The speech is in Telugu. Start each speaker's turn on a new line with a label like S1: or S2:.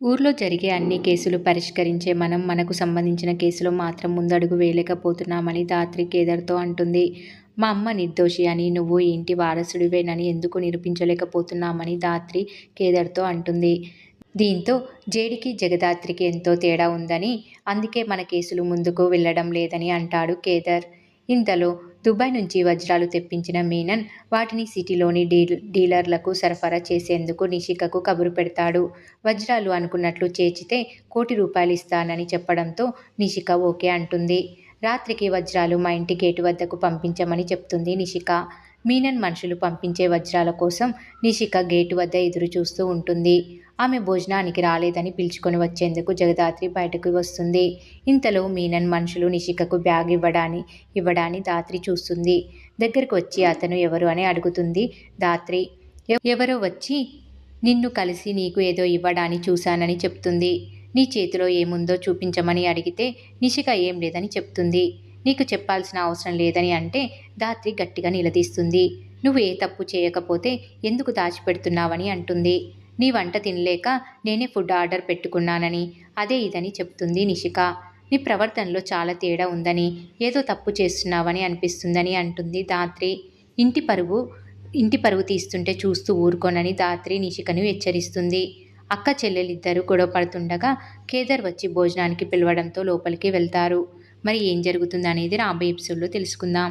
S1: ఊర్లో జరిగే అన్ని కేసులు పరిష్కరించే మనం మనకు సంబంధించిన కేసులో మాత్రం ముందడుగు వేయలేకపోతున్నామని ధాత్రి కేదార్తో అంటుంది. మా అమ్మ నిర్దోషి అని, నువ్వు ఈ ఇంటి వారసుడివేనని ఎందుకు నిరూపించలేకపోతున్నామని ధాత్రి కేదార్తో అంటుంది. దీంతో జేడికి జగదాత్రికి ఎంతో తేడా ఉందని, అందుకే మన కేసులు ముందుకు వెళ్లడం లేదని అంటాడు కేదార్. ఇంతలో దుబాయ్ నుంచి వజ్రాలు తెప్పించిన మీనన్ వాటిని సిటీలోని డీలర్లకు సరఫరా చేసేందుకు నిషికకు కబురు పెడతాడు. వజ్రాలు అనుకున్నట్లు చేర్చితే ₹1,00,00,000 ఇస్తానని చెప్పడంతో నిషిక ఓకే అంటుంది. రాత్రికి వజ్రాలు మా ఇంటి గేటు వద్దకు పంపించమని చెప్తుంది నిషిక. మీనన్ మనుషులు పంపించే వజ్రాల కోసం నిషిక గేటు వద్ద ఎదురు చూస్తూ ఉంటుంది. ఆమె భోజనానికి రాలేదని పిలుచుకొని వచ్చేందుకు జగదాత్రి బయటకు వస్తుంది. ఇంతలో మీనన్ మనుషులు నిషికకు బ్యాగ్ ఇవ్వడాన్ని ధాత్రి చూస్తుంది. దగ్గరకు వచ్చి అతను ఎవరు అని అడుగుతుంది ధాత్రి. ఎవరో వచ్చి నిన్ను కలిసి నీకు ఏదో ఇవ్వడాన్ని చూశానని చెప్తుంది. నీ చేతిలో ఏముందో చూపించమని అడిగితే నిషిక ఏం లేదని చెప్తుంది. నీకు చెప్పాల్సిన అవసరం లేదని అంటే ధాత్రి గట్టిగా నిలదీస్తుంది. నువ్వు ఏ తప్పు చేయకపోతే ఎందుకు దాచిపెడుతున్నావని అంటుంది. నీ వంట తినలేక నేనే ఫుడ్ ఆర్డర్ పెట్టుకున్నానని, అదే ఇదని చెప్తుంది నిషిక. నీ ప్రవర్తనలో చాలా తేడా ఉందని, ఏదో తప్పు చేస్తున్నావని అనిపిస్తుందని అంటుంది ధాత్రి. ఇంటి పరువు తీస్తుంటే చూస్తూ ఊరుకోనని ధాత్రి నిషికను హెచ్చరిస్తుంది. అక్క చెల్లెలిద్దరూ గొడవ పడుతుండగా కేదార్ వచ్చి భోజనానికి పిలవడంతో లోపలికి వెళ్తారు. మరి ఏం జరుగుతుందనేది రాబోయే ఎపిసోడ్లో తెలుసుకుందాం.